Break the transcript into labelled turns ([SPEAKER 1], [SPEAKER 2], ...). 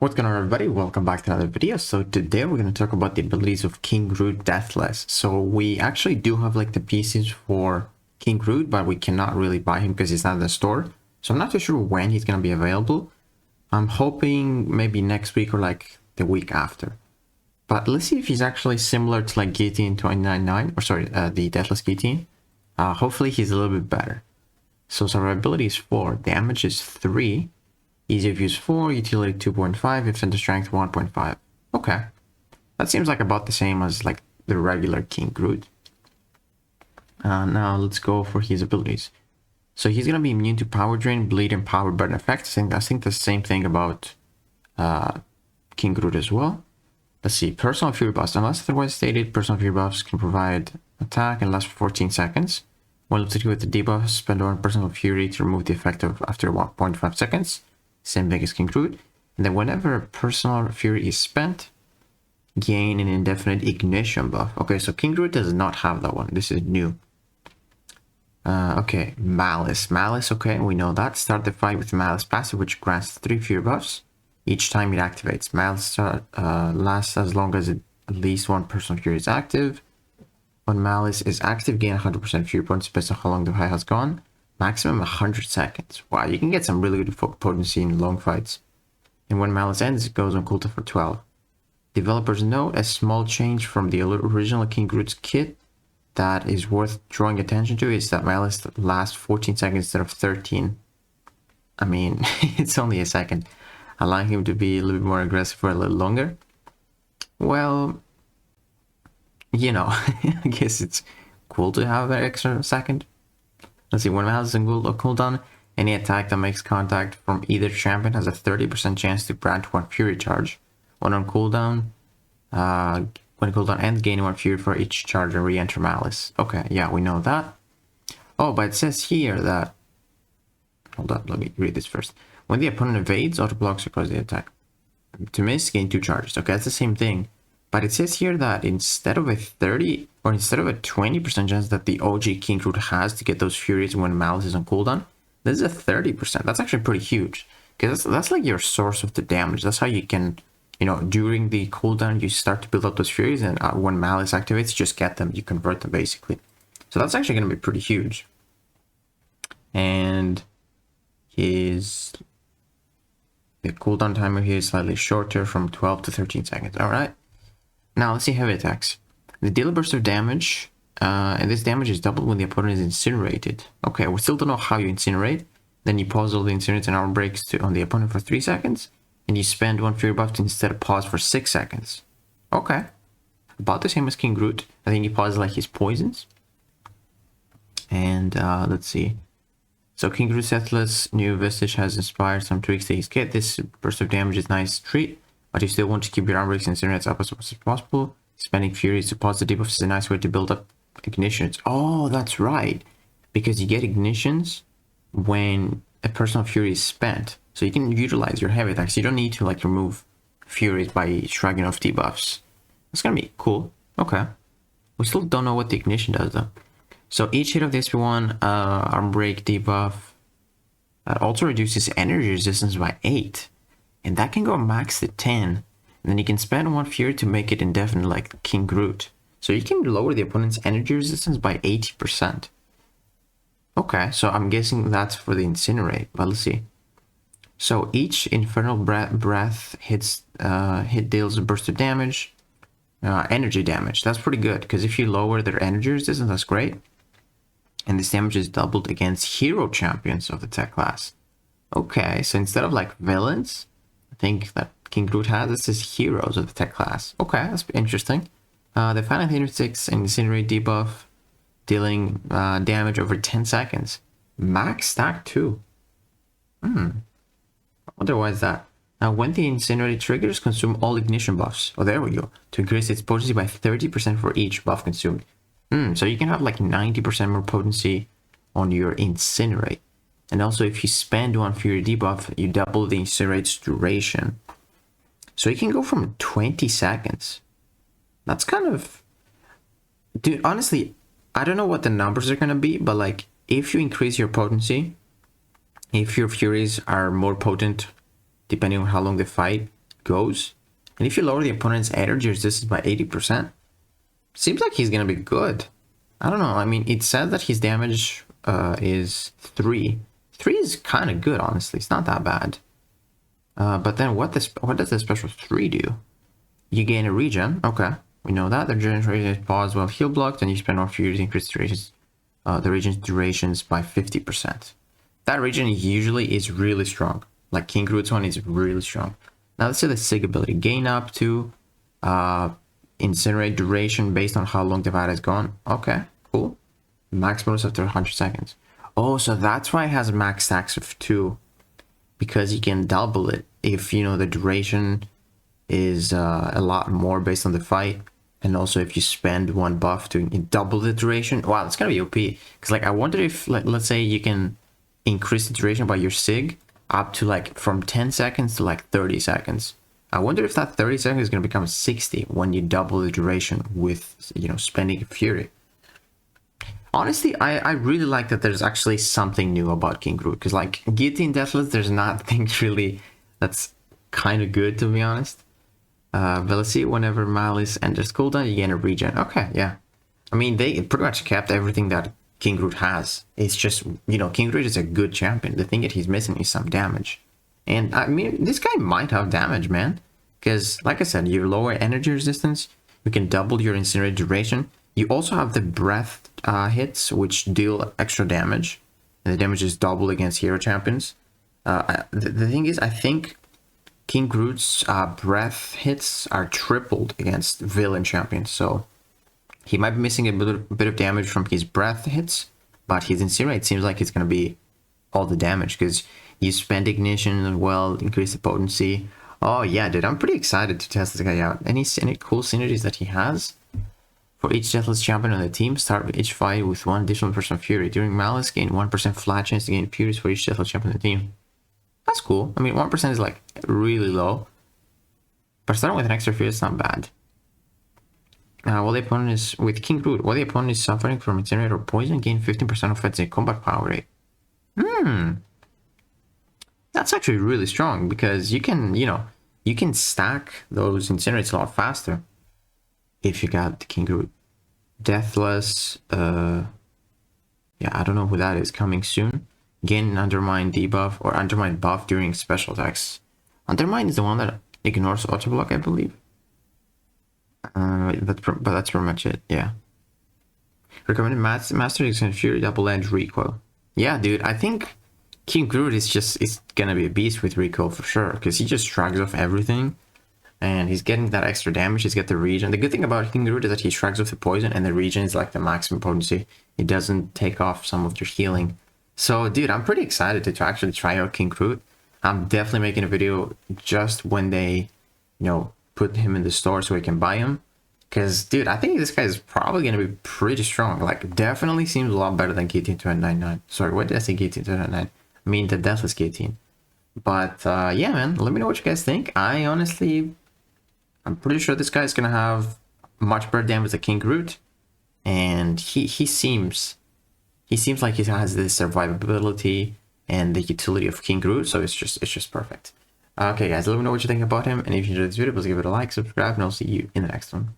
[SPEAKER 1] What's going on, everybody? Welcome back to another video. So today we're going to talk about the abilities of King Groot Deathless. So we actually do have like the pieces for King Groot, but we cannot really buy him because he's not in the store. So I'm not too sure when he's going to be available. I'm hoping maybe next week or like the week after. But let's see if he's actually similar to like Guillotine 299, or sorry, the Deathless Guillotine. Hopefully he's a little bit better. So survivability is 4, damage is 3. Easy of use 4, utility 2.5, defender strength 1.5. Okay. That seems like about the same as like the regular King Groot. Now let's go for his abilities. So he's going to be immune to power drain, bleed, and power burn effects. I think the same thing about King Groot as well. Let's see. Personal Fury buffs. Unless otherwise stated, personal Fury buffs can provide attack and last for 14 seconds. When limited with the debuff, spend on personal Fury to remove the effect of after 1.5 seconds. Same thing as King Groot. And then whenever personal fury is spent, gain an indefinite ignition buff. Okay, so King Groot does not have that one. This is new. Okay, Malice. Malice, okay, we know that. Start the fight with Malice passive, which grants 3 fury buffs each time it activates. Malice lasts as long as at least one personal fury is active. When Malice is active, gain 100% fury points based on how long the fight has gone. Maximum 100 seconds. Wow, you can get some really good potency in long fights. And when Malice ends, it goes on cooldown for 12. Developers note a small change from the original King Groot's kit that is worth drawing attention to is that Malice lasts 14 seconds instead of 13. I mean, it's only a second. Allowing him to be a little bit more aggressive for a little longer. Well, you know, I guess it's cool to have that extra second. Let's see, when Malice is on cooldown, any attack that makes contact from either champion has a 30% chance to grant 1 fury charge. When on cooldown, when cooldown ends, gain 1 fury for each charge and re-enter Malice. Okay, yeah, we know that. Oh, but it says here that... Hold up, let me read this first. When the opponent evades, auto-blocks across the attack. To miss, gain 2 charges. Okay, that's the same thing. But it says here that instead of a 30 or instead of a 20% chance that the OG King Groot has to get those furies when Malice is on cooldown, this is a 30%. That's actually pretty huge. Because that's like your source of the damage. That's how you can, you know, during the cooldown, you start to build up those furies, and when Malice activates, you just get them, you convert them basically. So that's actually going to be pretty huge. And the cooldown timer here is slightly shorter from 12 to 13 seconds. Alright. Now let's see heavy attacks. They deal a burst of damage, and this damage is doubled when the opponent is incinerated. Okay, we still don't know how you incinerate. Then you pause all the incinerates and armor breaks on the opponent for 3 seconds, and you spend 1 fury buff to instead pause for 6 seconds. Okay, about the same as King Groot. I think he pauses like his poisons. And let's see. So King Groot Deathless new Vestige has inspired some tweaks to his kit. This burst of damage is a nice treat, but you still want to keep your armor breaks and incinerates up as much as possible. Spending furies to pause the debuff is a nice way to build up ignitions. Oh, that's right. Because you get ignitions when a personal fury is spent. So you can utilize your heavy attacks. You don't need to like remove furies by shrugging off debuffs. That's gonna be cool. Okay. We still don't know what the ignition does though. So each hit of the SP1 arm break debuff also reduces energy resistance by 8. And that can go max to 10. And then you can spend 1 fury to make it indefinite like King Groot. So you can lower the opponent's energy resistance by 80%. Okay, so I'm guessing that's for the incinerate, but let's see. So each infernal breath hit deals a burst of damage, energy damage. That's pretty good, because if you lower their energy resistance, that's great. And this damage is doubled against hero champions of the tech class. Okay, so instead of like villains, I think that King Groot has, this is heroes of the tech class. Okay, that's interesting. The final 106 and incinerate debuff, dealing damage over 10 seconds. Max stack too. I wonder why is that. Now, when the incinerate triggers, consume all ignition buffs. Oh, there we go. To increase its potency by 30% for each buff consumed. So you can have like 90% more potency on your incinerate. And also, if you spend 1 fury debuff, you double the incinerate's duration. So you can go from 20 seconds. That's kind of... Dude, honestly, I don't know what the numbers are going to be, but like, if you increase your potency, if your furies are more potent depending on how long they fight, goes. And if you lower the opponent's energy resistance by 80%, seems like he's gonna be good. I don't know. I mean, it says that his damage is 3. 3 is kind of good, honestly. It's not that bad. But then what does the special 3 do? You gain a regen. Okay, we know that. The regeneration is paused while heal blocked, and you spend more fury to increase the regen's durations by 50%. That regen usually is really strong. Like King Groot's one is really strong. Now let's say the Sig ability. Gain up to incinerate duration based on how long the battle is gone. Okay, cool. Max bonus after 100 seconds. Oh, so that's why it has max stacks of 2. Because you can double it if, you know, the duration is a lot more based on the fight. And also if you spend 1 buff to double the duration. Wow, that's gonna be OP. Because, like, I wonder if, like, let's say you can increase the duration by your Sig up to, like, from 10 seconds to, like, 30 seconds. I wonder if that 30 seconds is gonna become 60 when you double the duration with, you know, spending Fury. Honestly, I really like that there's actually something new about King Groot. Because, like, Guillotine Deathless, there's nothing really that's kind of good, to be honest. But let's see, whenever Malice enters cooldown, you gain a regen. Okay, yeah. I mean, they pretty much kept everything that King Groot has. It's just, you know, King Groot is a good champion. The thing that he's missing is some damage. And, I mean, this guy might have damage, man. Because, like I said, you lower energy resistance, you can double your incinerate duration. You also have the breath hits, which deal extra damage. And the damage is double against hero champions. The thing is, I think King Groot's breath hits are tripled against villain champions. So he might be missing a bit of damage from his breath hits. But his incinerate seems like it's going to be all the damage. Because you spend ignition as well, increase the potency. Oh yeah, dude, I'm pretty excited to test this guy out. Any cool synergies that he has? For each Deathless champion on the team, start each fight with 1 additional person of Fury. During Malice, gain 1% flat chance to gain Furies for each Deathless champion on the team. That's cool. I mean, 1% is like really low. But starting with an extra Fury is not bad. While the opponent is, with King Groot, while the opponent is suffering from incinerate or poison, gain 15% offensive combat power rate. That's actually really strong because you can, you know, you can stack those incinerates a lot faster. If you got King Groot. Deathless, yeah, I don't know who that is, coming soon. Gain an Undermine debuff or Undermine buff during special attacks. Undermine is the one that ignores auto block, I believe. But that's pretty much it, yeah. Recommended Master Extended Fury Double Edge Recoil. Yeah, dude, I think King Groot is gonna be a beast with recoil for sure, because he just shrugs off everything. And he's getting that extra damage, he's got the regen. The good thing about King Groot is that he shrugs off the poison and the regen is like the maximum potency. It doesn't take off some of your healing. So, dude, I'm pretty excited to actually try out King Groot. I'm definitely making a video just when they, you know, put him in the store so we can buy him. Because, dude, I think this guy is probably going to be pretty strong. Like, definitely seems a lot better than Guillotine 299. Sorry, what did I say Guillotine 299? I mean the Deathless Guillotine. But, yeah, man, let me know what you guys think. I'm pretty sure this guy is gonna have much better damage than King Groot, and he seems like he has the survivability and the utility of King Groot, so it's just perfect. Okay, guys, let me know what you think about him, and if you enjoyed this video, please give it a like, subscribe, and I'll see you in the next one.